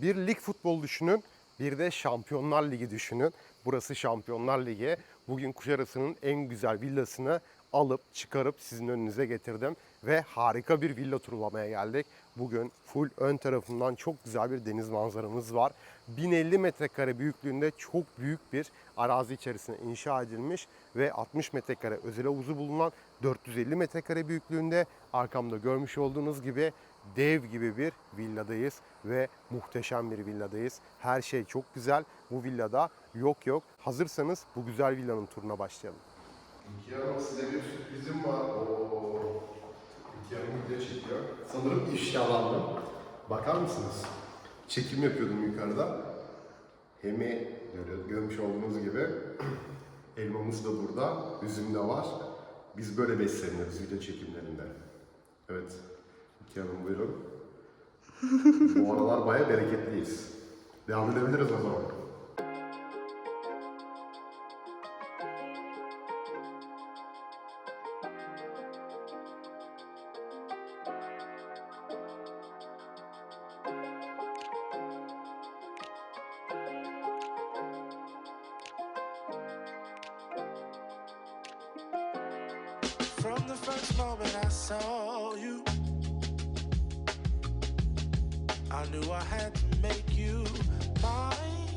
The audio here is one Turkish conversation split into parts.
Bir lig futbolu düşünün, bir de Şampiyonlar Ligi düşünün. Burası Şampiyonlar Ligi. Bugün Kuşadası'nın en güzel villasını alıp çıkarıp sizin önünüze getirdim. Ve harika bir villa turulamaya geldik. Bugün full ön tarafından çok güzel bir deniz manzaramız var. 1050 metrekare büyüklüğünde çok büyük bir arazi içerisine inşa edilmiş ve 60 metrekare özel havuzu bulunan 450 metrekare büyüklüğünde arkamda görmüş olduğunuz gibi dev gibi bir villadayız ve muhteşem bir villadayız. Her şey çok güzel. Bu villada yok. Hazırsanız bu güzel villanın turuna başlayalım. İlki Hanım, size bir sürprizim var. İlki Hanım video çekiyor. Sanırım ifşalandım. Bakar mısınız? Çekim yapıyordum yukarıda. Hemi görmüş olduğunuz gibi elmamız da burada, üzüm de var. Biz böyle besleniyoruz video çekimlerinde. Evet. İlki Hanım buyurun. Bu aralar bayağı bereketliyiz. Devam edebiliriz o zaman. From the first moment I saw you, I knew I had to make you mine.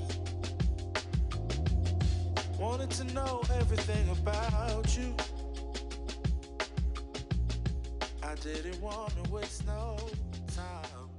Wanted to know everything about you. I didn't want to waste no time.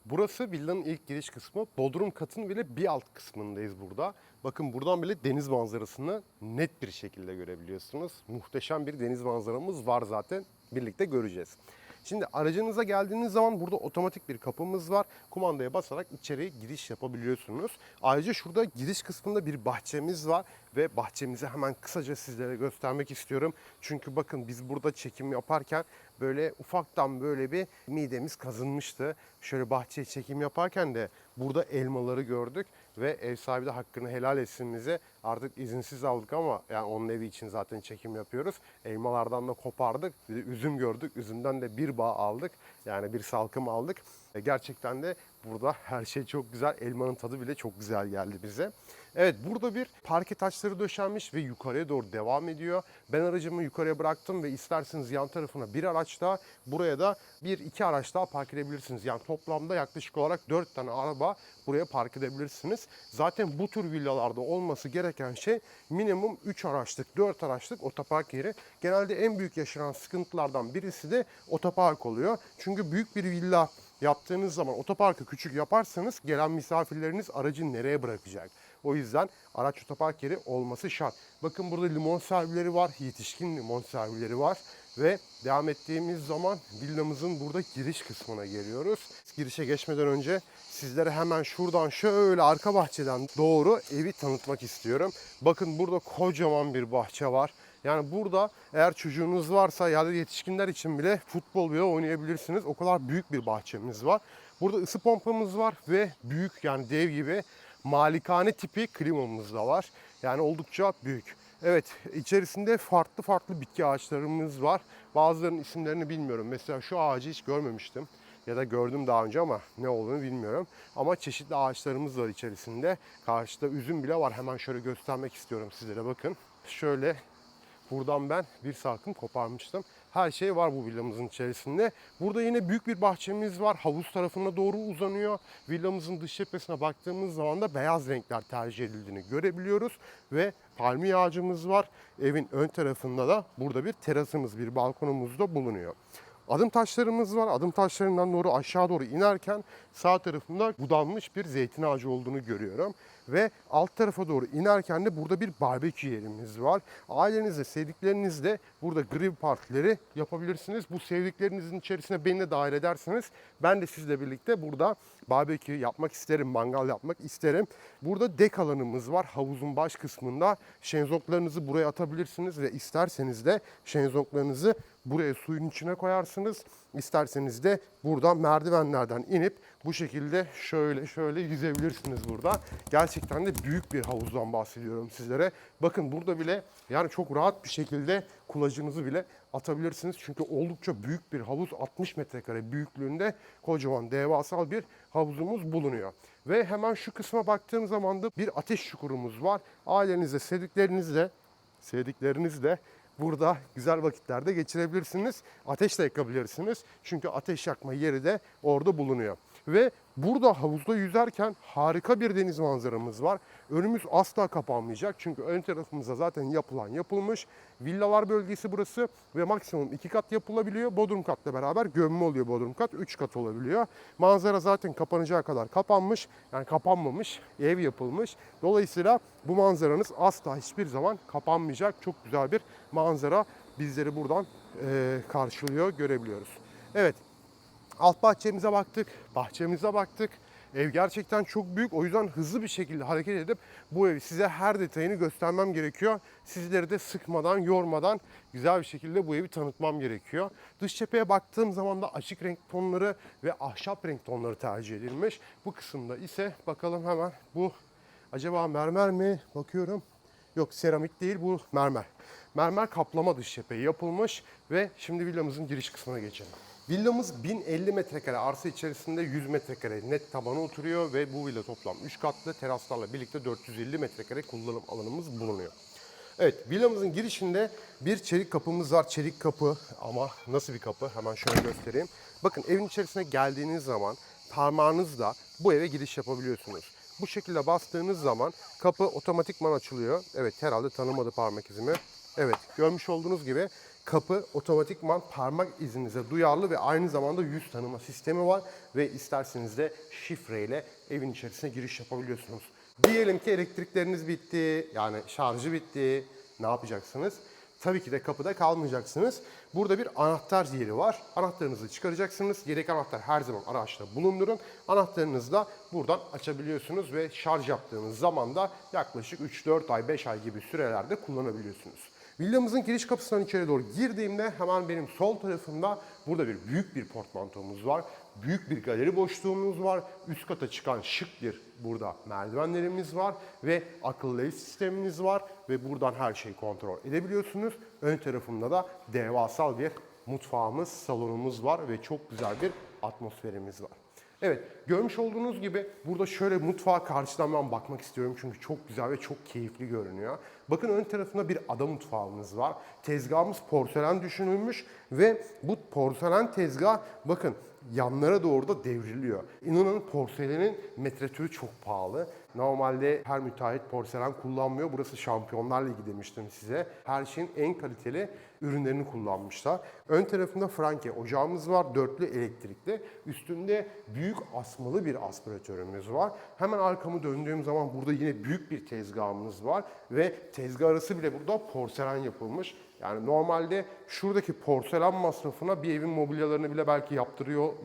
Burası villanın ilk giriş kısmı. Bodrum katının bile bir alt kısmındayız burada. Bakın buradan bile deniz manzarasını net bir şekilde görebiliyorsunuz. Muhteşem bir deniz manzaramız var zaten. Birlikte göreceğiz. Şimdi aracınıza geldiğiniz zaman burada otomatik bir kapımız var. Kumandaya basarak içeriye giriş yapabiliyorsunuz. Ayrıca şurada giriş kısmında bir bahçemiz var. Ve bahçemizi hemen kısaca sizlere göstermek istiyorum. Çünkü bakın biz burada çekim yaparken böyle ufaktan böyle bir midemiz kazınmıştı. Şöyle bahçeye çekim yaparken de burada elmaları gördük. Ve ev sahibi de hakkını helal etsin bize. Artık izinsiz aldık ama yani onun evi için zaten çekim yapıyoruz. Elmalardan da kopardık. Bir de üzüm gördük. Üzümden de bir bağ aldık. Yani bir salkım aldık. Gerçekten de burada her şey çok güzel. Elmanın tadı bile çok güzel geldi bize. Evet, burada bir parke taşları döşenmiş ve yukarıya doğru devam ediyor. Ben aracımı yukarıya bıraktım ve isterseniz yan tarafına bir araç daha, buraya da iki araç daha park edebilirsiniz. Yani toplamda yaklaşık olarak 4 tane araba buraya park edebilirsiniz. Zaten bu tür villalarda olması gereken şey minimum 3 araçlık, 4 araçlık otopark yeri. Genelde en büyük yaşanan sıkıntılardan birisi de otopark oluyor. Çünkü büyük bir villa yaptığınız zaman otoparkı küçük yaparsanız gelen misafirleriniz aracı nereye bırakacak? O yüzden araç otopark yeri olması şart. Bakın burada limon servileri var, yetişkin limon servileri var. Ve devam ettiğimiz zaman villamızın burada giriş kısmına geliyoruz. Girişe geçmeden önce sizlere hemen şuradan şöyle arka bahçeden doğru evi tanıtmak istiyorum. Bakın burada kocaman bir bahçe var. Yani burada eğer çocuğunuz varsa ya da yetişkinler için bile futbol bile oynayabilirsiniz. O kadar büyük bir bahçemiz var. Burada ısı pompamız var ve büyük yani dev gibi malikane tipi klimamız da var. Yani oldukça büyük. Evet, içerisinde farklı bitki ağaçlarımız var. Bazılarının isimlerini bilmiyorum. Mesela şu ağacı hiç görmemiştim. Ya da gördüm daha önce ama ne olduğunu bilmiyorum. Ama çeşitli ağaçlarımız var içerisinde. Karşıda üzüm bile var. Hemen şöyle göstermek istiyorum sizlere, bakın. Şöyle buradan ben bir salkım koparmıştım. Her şey var bu villamızın içerisinde. Burada yine büyük bir bahçemiz var. Havuz tarafına doğru uzanıyor. Villamızın dış cephesine baktığımız zaman da beyaz renkler tercih edildiğini görebiliyoruz. Ve palmiye ağacımız var. Evin ön tarafında da burada bir terasımız, bir balkonumuz da bulunuyor. Adım taşlarımız var. Adım taşlarından doğru aşağı doğru inerken sağ tarafında budanmış bir zeytin ağacı olduğunu görüyorum. Ve alt tarafa doğru inerken de burada bir barbekü yerimiz var. Ailenizle, sevdiklerinizle burada grill partileri yapabilirsiniz. Bu sevdiklerinizin içerisine beni de dahil ederseniz ben de sizle birlikte burada barbekü yapmak isterim, mangal yapmak isterim. Burada dek alanımız var havuzun baş kısmında. Şezlonglarınızı buraya atabilirsiniz ve isterseniz de şezlonglarınızı buraya suyun içine koyarsınız. İsterseniz de buradan merdivenlerden inip bu şekilde şöyle yüzebilirsiniz burada. Gerçekten de büyük bir havuzdan bahsediyorum sizlere. Bakın burada bile yani çok rahat bir şekilde kulacınızı bile atabilirsiniz. Çünkü oldukça büyük bir havuz, 60 metrekare büyüklüğünde kocaman devasal bir havuzumuz bulunuyor. Ve hemen şu kısma baktığım zaman da bir ateş çukurumuz var. Ailenizle, sevdiklerinizle burada güzel vakitlerde geçirebilirsiniz. Ateş de yakabilirsiniz. Çünkü ateş yakma yeri de orada bulunuyor. Ve burada havuzda yüzerken harika bir deniz manzaramız var. Önümüz asla kapanmayacak. Çünkü ön tarafımıza zaten yapılmış. Villalar bölgesi burası ve maksimum 2 kat yapılabiliyor. Bodrum katla beraber gömme oluyor bodrum kat. 3 kat olabiliyor. Manzara zaten kapanacağı kadar kapanmış. Yani kapanmamış. Ev yapılmış. Dolayısıyla bu manzaranız asla hiçbir zaman kapanmayacak. Çok güzel bir manzara bizleri buradan karşılıyor, görebiliyoruz. Evet. Alt bahçemize baktık, bahçemize baktık. Ev gerçekten çok büyük. O yüzden hızlı bir şekilde hareket edip bu evi size her detayını göstermem gerekiyor. Sizleri de sıkmadan, yormadan güzel bir şekilde bu evi tanıtmam gerekiyor. Dış cepheye baktığım zaman da açık renk tonları ve ahşap renk tonları tercih edilmiş. Bu kısımda ise bakalım hemen bu acaba mermer mi? Bakıyorum. Yok, seramik değil, bu mermer. Mermer kaplama dış cepheyi yapılmış ve şimdi villamızın giriş kısmına geçelim. Villamız 1050 metrekare arsa içerisinde 100 metrekare net tabana oturuyor ve bu villa toplam 3 katlı, teraslarla birlikte 450 metrekare kullanım alanımız bulunuyor. Evet, villamızın girişinde bir çelik kapımız var. Çelik kapı ama nasıl bir kapı? Hemen şöyle göstereyim. Bakın evin içerisine geldiğiniz zaman parmağınızla bu eve giriş yapabiliyorsunuz. Bu şekilde bastığınız zaman kapı otomatikman açılıyor. Evet, herhalde tanımadı parmak izimi. Evet, görmüş olduğunuz gibi kapı otomatikman parmak izinize duyarlı ve aynı zamanda yüz tanıma sistemi var. Ve isterseniz de şifreyle evin içerisine giriş yapabiliyorsunuz. Diyelim ki elektrikleriniz bitti, yani şarjı bitti. Ne yapacaksınız? Tabii ki de kapıda kalmayacaksınız. Burada bir anahtar yeri var. Anahtarınızı çıkaracaksınız. Yedek anahtar her zaman araçta bulundurun. Anahtarınızı da buradan açabiliyorsunuz ve şarj yaptığınız zaman da yaklaşık 3-4 ay, 5 ay gibi sürelerde kullanabiliyorsunuz. Villamızın giriş kapısından içeri doğru girdiğimde hemen benim sol tarafımda burada büyük bir portmantomuz var. Büyük bir galeri boşluğumuz var. Üst kata çıkan şık bir burada merdivenlerimiz var ve akıllı ev sistemimiz var ve buradan her şeyi kontrol edebiliyorsunuz. Ön tarafımda da devasal bir mutfağımız, salonumuz var ve çok güzel bir atmosferimiz var. Evet, görmüş olduğunuz gibi burada şöyle mutfağa karşıdan ben bakmak istiyorum çünkü çok güzel ve çok keyifli görünüyor. Bakın ön tarafında bir ada mutfağımız var. Tezgahımız porselen düşünülmüş ve bu porselen tezgah bakın yanlara doğru da devriliyor. İnanın porselenin metretürü çok pahalı. Normalde her müteahhit porselen kullanmıyor. Burası Şampiyonlar Ligi demiştim size. Her şeyin en kaliteli ürünlerini kullanmışlar. Ön tarafında Franke ocağımız var. Dörtlü elektrikli. Üstünde büyük asmalı bir aspiratörümüz var. Hemen arkamı döndüğüm zaman burada yine büyük bir tezgahımız var. Ve tezgah arası bile burada porselen yapılmış. Yani normalde şuradaki porselen masrafına bir evin mobilyalarını bile belki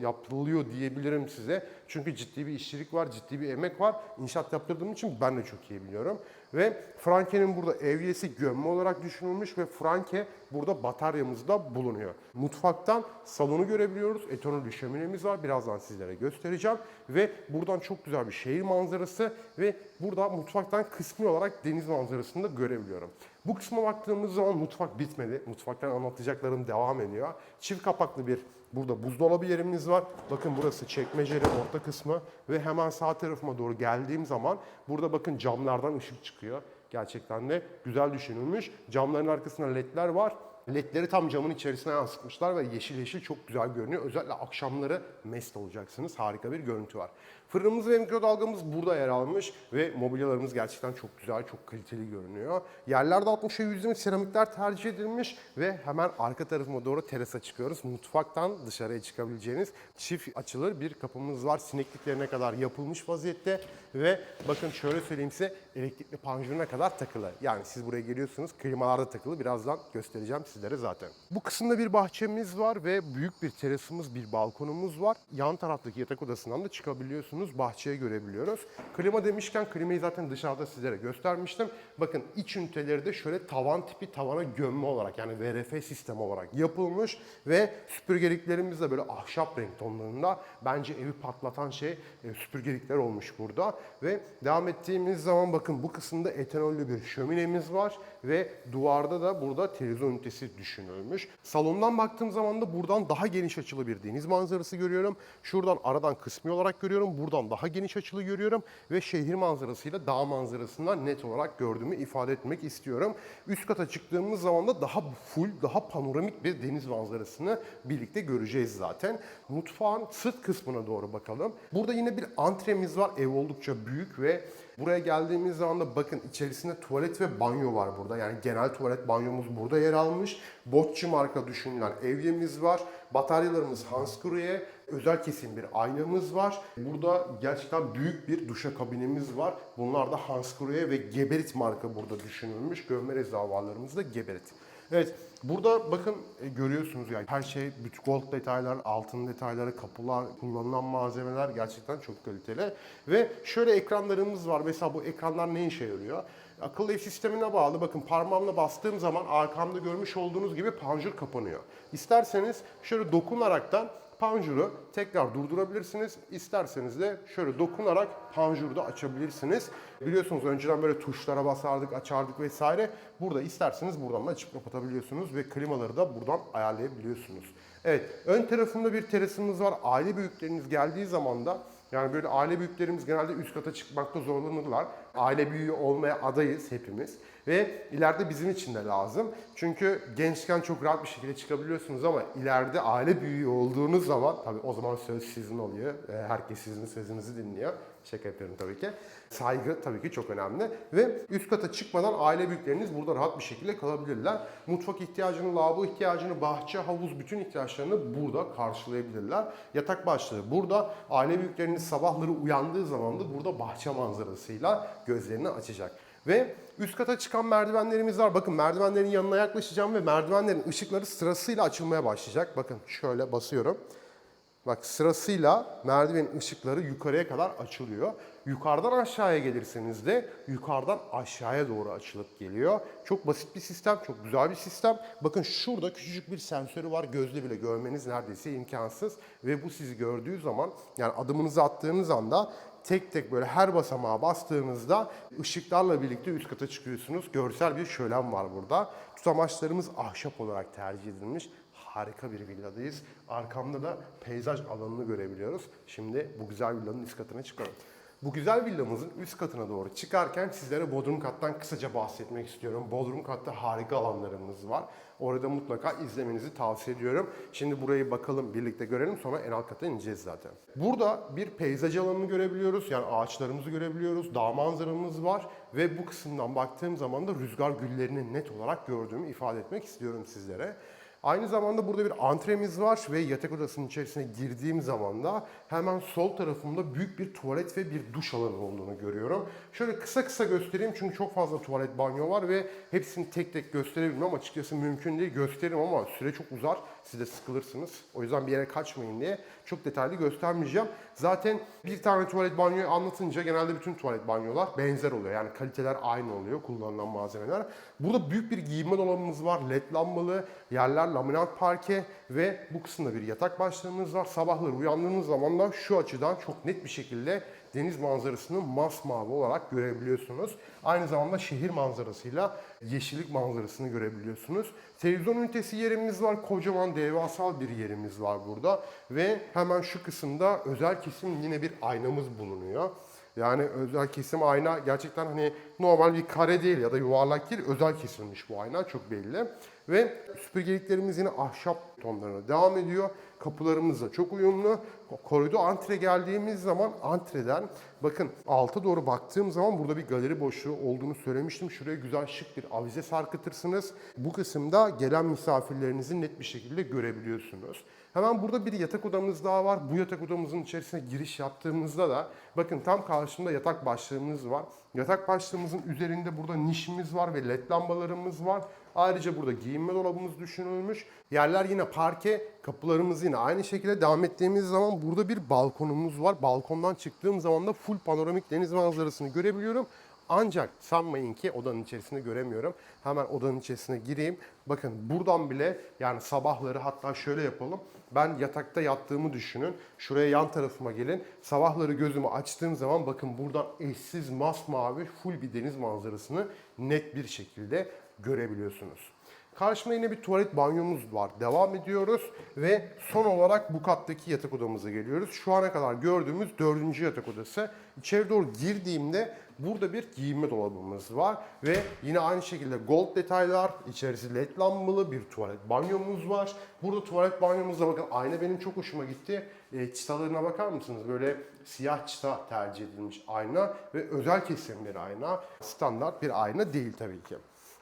yaptırılıyor diyebilirim size. Çünkü ciddi bir işçilik var, ciddi bir emek var. İnşaat yaptırdığım için ben de çok iyi biliyorum. Ve Franke'nin burada evyesi gömme olarak düşünülmüş ve Franke burada bataryamızda bulunuyor. Mutfaktan salonu görebiliyoruz. Etanol şöminemiz var. Birazdan sizlere göstereceğim. Ve buradan çok güzel bir şehir manzarası ve burada mutfaktan kısmi olarak deniz manzarasını da görebiliyorum. Bu kısma baktığımız zaman mutfak bitmedi. Mutfaktan anlatacaklarım devam ediyor. Çift kapaklı bir burada buzdolabı yerimiz var. Bakın burası çekmeceli orta kısmı ve hemen sağ tarafıma doğru geldiğim zaman burada bakın camlardan ışık çıkıyor. Gerçekten de güzel düşünülmüş. Camların arkasında ledler var. Ledleri tam camın içerisine yansıtmışlar ve yeşil yeşil çok güzel görünüyor. Özellikle akşamları mest olacaksınız. Harika bir görüntü var. Fırınımız ve mikrodalgamız burada yer almış ve mobilyalarımız gerçekten çok güzel, çok kaliteli görünüyor. Yerlerde 60'a 120 seramikler tercih edilmiş ve hemen arka tarafıma doğru terasa çıkıyoruz. Mutfaktan dışarıya çıkabileceğiniz çift açılır bir kapımız var. Sinekliklerine kadar yapılmış vaziyette ve bakın şöyle söyleyeyim size, elektrikli panjuruna kadar takılı. Yani siz buraya geliyorsunuz, klimalarda takılı. Birazdan göstereceğim size. sizlere zaten. Bu kısımda bir bahçemiz var ve büyük bir terasımız, bir balkonumuz var. Yan taraftaki yatak odasından da çıkabiliyorsunuz. Bahçeye görebiliyoruz. Klima demişken klimayı zaten dışarıda sizlere göstermiştim. Bakın iç üniteleri de şöyle tavan tipi tavana gömme olarak yani VRF sistemi olarak yapılmış ve süpürgeliklerimiz de böyle ahşap renk tonlarında. Bence evi patlatan şey süpürgelikler olmuş burada. Ve devam ettiğimiz zaman bakın bu kısımda etanollü bir şöminemiz var ve duvarda da burada televizyon ünitesi düşünülmüş. Salondan baktığım zaman da buradan daha geniş açılı bir deniz manzarası görüyorum. Şuradan aradan kısmi olarak görüyorum. Buradan daha geniş açılı görüyorum ve şehir manzarasıyla dağ manzarasından net olarak gördüğümü ifade etmek istiyorum. Üst kata çıktığımız zaman da daha full, daha panoramik bir deniz manzarasını birlikte göreceğiz zaten. Mutfağın sırt kısmına doğru bakalım. Burada yine bir antremiz var. Ev oldukça büyük ve buraya geldiğimiz zaman da bakın içerisinde tuvalet ve banyo var burada. Yani genel tuvalet banyomuz burada yer almış. Bocci marka düşünülen evyemiz var. Bataryalarımız Hansgrohe, özel kesim bir aynamız var. Burada gerçekten büyük bir duşakabinimiz var. Bunlar da Hansgrohe ve Geberit marka burada düşünülmüş. Gömme rezervuarlarımız da Geberit. Evet, burada bakın görüyorsunuz yani her şey, bütün gold detaylar, altın detayları, kapılar, kullanılan malzemeler gerçekten çok kaliteli. Ve şöyle ekranlarımız var. Mesela bu ekranlar ne işe yarıyor? Akıllı ev sistemine bağlı. Bakın parmağımla bastığım zaman arkamda görmüş olduğunuz gibi panjur kapanıyor. İsterseniz şöyle dokunaraktan panjuru tekrar durdurabilirsiniz. İsterseniz de şöyle dokunarak panjuru da açabilirsiniz. Biliyorsunuz önceden böyle tuşlara basardık, açardık vesaire. Burada isterseniz buradan da açıp kapatabiliyorsunuz ve klimaları da buradan ayarlayabiliyorsunuz. Evet, ön tarafında bir terasımız var. Aile büyükleriniz geldiği zaman da yani böyle aile büyüklerimiz genelde üst kata çıkmakta zorlanırlar. Aile büyüğü olmaya adayız hepimiz. Ve ileride bizim için de lazım. Çünkü gençken çok rahat bir şekilde çıkabiliyorsunuz ama ileride aile büyüğü olduğunuz zaman tabii o zaman söz sizin oluyor. Herkes sizin sözünüzü dinliyor. Şaka yapıyorum tabii ki. Saygı tabii ki çok önemli. Ve üst kata çıkmadan aile büyükleriniz burada rahat bir şekilde kalabilirler. Mutfak ihtiyacını, lavabo ihtiyacını, bahçe, havuz, bütün ihtiyaçlarını burada karşılayabilirler. Yatak başlığı burada. Aile büyükleriniz sabahları uyandığı zaman da burada bahçe manzarasıyla gözlerini açacak. Ve üst kata çıkan merdivenlerimiz var. Bakın merdivenlerin yanına yaklaşacağım ve merdivenlerin ışıkları sırasıyla açılmaya başlayacak. Bakın şöyle basıyorum. Bak sırasıyla merdivenin ışıkları yukarıya kadar açılıyor. Yukarıdan aşağıya gelirseniz de yukarıdan aşağıya doğru açılıp geliyor. Çok basit bir sistem, çok güzel bir sistem. Bakın şurada küçücük bir sensörü var. Gözle bile görmeniz neredeyse imkansız. Ve bu sizi gördüğü zaman yani adımınızı attığınız anda tek tek böyle her basamağa bastığınızda ışıklarla birlikte üst kata çıkıyorsunuz. Görsel bir şölen var burada. Tutamaçlarımız ahşap olarak tercih edilmiş. Harika bir villadayız. Arkamda da peyzaj alanını görebiliyoruz. Şimdi bu güzel villanın üst katına çıkalım. Bu güzel villamızın üst katına doğru çıkarken sizlere Bodrum kattan kısaca bahsetmek istiyorum. Bodrum katta harika alanlarımız var. Orada mutlaka izlemenizi tavsiye ediyorum. Şimdi burayı bakalım, birlikte görelim, sonra en alt kata ineceğiz zaten. Burada bir peyzaj alanını görebiliyoruz. Yani ağaçlarımızı görebiliyoruz. Dağ manzaramız var. Ve bu kısımdan baktığım zaman da rüzgar güllerini net olarak gördüğümü ifade etmek istiyorum sizlere. Aynı zamanda burada bir antremiz var ve yatak odasının içerisine girdiğim zaman da hemen sol tarafımda büyük bir tuvalet ve bir duş alanı olduğunu görüyorum. Şöyle kısa kısa göstereyim çünkü çok fazla tuvalet, banyo var ve hepsini tek tek gösterebilmem açıkçası mümkün değil. Gösteririm ama süre çok uzar. Siz de sıkılırsınız. O yüzden bir yere kaçmayın diye çok detaylı göstermeyeceğim. Zaten bir tane tuvalet banyoyu anlatınca genelde bütün tuvalet banyolar benzer oluyor. Yani kaliteler aynı oluyor, kullanılan malzemeler. Burada büyük bir giyinme dolabımız var. LED lambalı, yerler laminat parke ve bu kısımda bir yatak başlığımız var. Sabahları uyandığınız zaman da şu açıdan çok net bir şekilde deniz manzarasını masmavi olarak görebiliyorsunuz. Aynı zamanda şehir manzarasıyla yeşillik manzarasını görebiliyorsunuz. Televizyon ünitesi yerimiz var. Kocaman devasal bir yerimiz var burada. Ve hemen şu kısımda özel kesim yine bir aynamız bulunuyor. Yani özel kesim ayna gerçekten hani normal bir kare değil ya da yuvarlak değil, özel kesilmiş bu ayna, çok belli. Ve süpürgeliklerimiz yine ahşap tonlarına devam ediyor. Kapılarımız da çok uyumlu. Koridor antre geldiğimiz zaman antreden bakın alta doğru baktığım zaman burada bir galeri boşluğu olduğunu söylemiştim. Şuraya güzel şık bir avize sarkıtırsınız. Bu kısımda gelen misafirlerinizi net bir şekilde görebiliyorsunuz. Hemen burada bir yatak odamız daha var. Bu yatak odamızın içerisine giriş yaptığımızda da bakın tam karşımda yatak başlığımız var. Yatak başlığımızın üzerinde burada nişimiz var ve led lambalarımız var. Ayrıca burada giyinme dolabımız düşünülmüş. Yerler yine parke, kapılarımız yine aynı şekilde. Devam ettiğimiz zaman burada bir balkonumuz var. Balkondan çıktığım zaman da full panoramik deniz manzarasını görebiliyorum. Ancak sanmayın ki odanın içerisinde göremiyorum. Hemen odanın içerisine gireyim. Bakın buradan bile yani sabahları hatta şöyle yapalım. Ben yatakta yattığımı düşünün. Şuraya yan tarafıma gelin. Sabahları gözümü açtığım zaman bakın buradan eşsiz masmavi full bir deniz manzarasını net bir şekilde görebiliyorsunuz. Karşımda yine bir tuvalet banyomuz var. Devam ediyoruz ve son olarak bu kattaki yatak odamıza geliyoruz. Şu ana kadar gördüğümüz 4. yatak odası. İçeri doğru girdiğimde burada bir giyinme dolabımız var ve yine aynı şekilde gold detaylar, içerisi led lambalı bir tuvalet banyomuz var. Burada tuvalet banyomuzda bakın ayna benim çok hoşuma gitti. Çıtalarına bakar mısınız? Böyle siyah çıta tercih edilmiş ayna ve özel kesimleri ayna. Standart bir ayna değil tabii ki.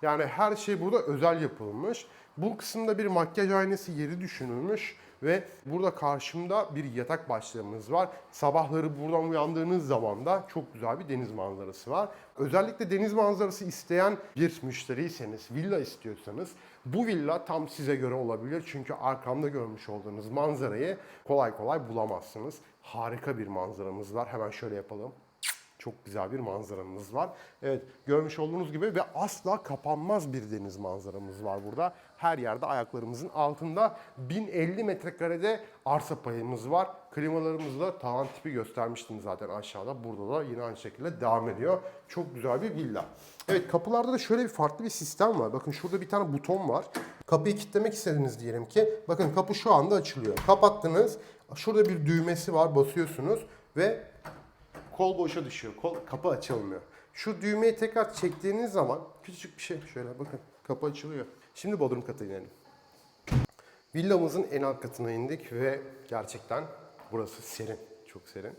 Yani her şey burada özel yapılmış. Bu kısımda bir makyaj aynası yeri düşünülmüş ve burada karşımda bir yatak başlığımız var. Sabahları buradan uyandığınız zaman da çok güzel bir deniz manzarası var. Özellikle deniz manzarası isteyen bir müşteriyseniz, villa istiyorsanız bu villa tam size göre olabilir. Çünkü arkamda görmüş olduğunuz manzarayı kolay kolay bulamazsınız. Harika bir manzaramız var. Hemen şöyle yapalım. Çok güzel bir manzaramız var. Evet, görmüş olduğunuz gibi ve asla kapanmaz bir deniz manzaramız var burada. Her yerde ayaklarımızın altında 1050 metrekarede arsa payımız var. Klimalarımızda tavan tipi göstermiştim zaten aşağıda. Burada da yine aynı şekilde devam ediyor. Çok güzel bir villa. Evet, kapılarda da şöyle bir farklı bir sistem var. Bakın şurada bir tane buton var. Kapıyı kilitlemek istediniz diyelim ki. Bakın kapı şu anda açılıyor. Kapattınız. Şurada bir düğmesi var. Basıyorsunuz ve kol boşa düşüyor. Kapı açılmıyor. Şu düğmeyi tekrar çektiğiniz zaman küçücük bir şey şöyle bakın kapı açılıyor. Şimdi bodrum kata inelim. Villamızın en alt katına indik ve gerçekten burası serin. Çok serin.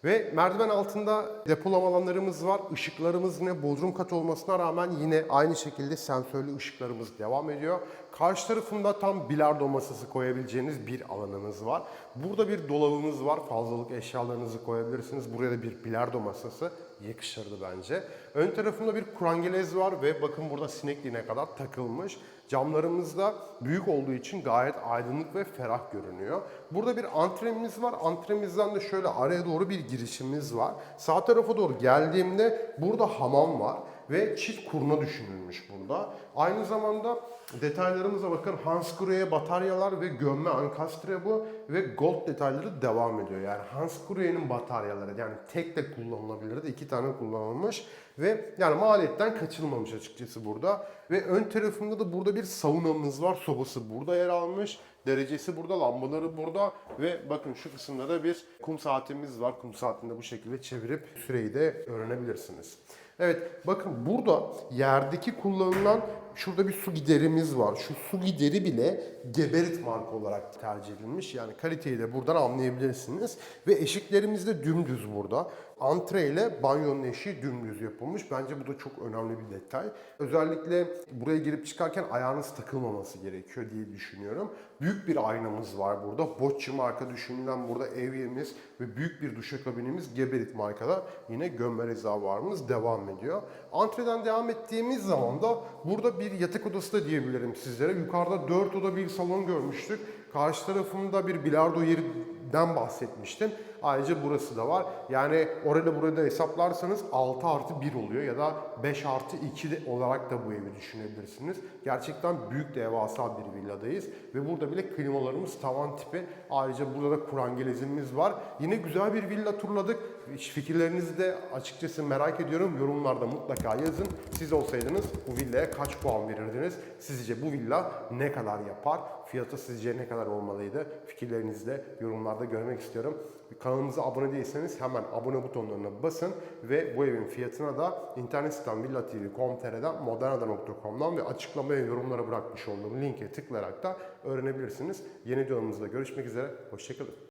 Ve merdiven altında depolama alanlarımız var. Işıklarımız yine bodrum kat olmasına rağmen yine aynı şekilde sensörlü ışıklarımız devam ediyor. Karşı tarafında tam bilardo masası koyabileceğiniz bir alanımız var. Burada bir dolabımız var. Fazlalık eşyalarınızı koyabilirsiniz. Buraya da bir bilardo masası yakışırdı bence. Ön tarafında bir kurangelez var ve bakın burada sinekliğine kadar takılmış. Camlarımız da büyük olduğu için gayet aydınlık ve ferah görünüyor. Burada bir antremiz var. Antremizden de şöyle araya doğru bir girişimiz var. Sağ tarafa doğru geldiğimde burada hamam var ve çift kurna düşünülmüş burada. Aynı zamanda detaylarımıza bakın. Hansgrohe bataryalar ve gömme ankastre bu ve gold detayları devam ediyor. Yani Hansgrohe'nin bataryaları yani tek de kullanılabilir, 2 tane kullanılmış ve yani maliyetten kaçınılmamış açıkçası burada. Ve ön tarafında da burada bir saunamız var. Sobası burada yer almış. Derecesi burada, lambaları burada ve bakın şu kısımda da bir kum saatimiz var. Kum saatinde bu şekilde çevirip süreyi de öğrenebilirsiniz. Evet bakın burada yerdeki kullanılan şurada bir su giderimiz var. Şu su gideri bile Geberit marka olarak tercih edilmiş. Yani kaliteyi de buradan anlayabilirsiniz. Ve eşiklerimiz de dümdüz burada. Antre ile banyonun eşiği dümdüz yapılmış. Bence bu da çok önemli bir detay. Özellikle buraya girip çıkarken ayağınız takılmaması gerekiyor diye düşünüyorum. Büyük bir aynamız var burada. Bocci marka düşünülen burada evyemiz ve büyük bir duşakabinimiz Geberit markada. Yine gömme rezervuarımız devam ediyor. Antreden devam ettiğimiz zaman da burada bir yatak odası da diyebilirim sizlere. Yukarıda 4 oda bir salon görmüştük. Karşı tarafında bir bilardo yerinden bahsetmiştim. Ayrıca burası da var. Yani orada burada hesaplarsanız 6+1 oluyor ya da 5+2 olarak da bu evi düşünebilirsiniz. Gerçekten büyük devasa bir villadayız ve burada bile klimalarımız tavan tipi. Ayrıca burada da kurangelezimiz var. Yine güzel bir villa turladık. Fikirlerinizi de açıkçası merak ediyorum. Yorumlarda mutlaka yazın. Siz olsaydınız bu villaya kaç puan verirdiniz? Sizce bu villa ne kadar yapar? Fiyatı sizce ne kadar olmalıydı? Fikirlerinizi de yorumlarda görmek istiyorum. Kanalımıza abone değilseniz hemen abone butonlarına basın ve bu evin fiyatına da internet sitem villatv.com.tr'den modernada.com'dan ve açıklamaya yorumlara bırakmış olduğum linke tıklayarak da öğrenebilirsiniz. Yeni videomuzda görüşmek üzere. Hoşçakalın.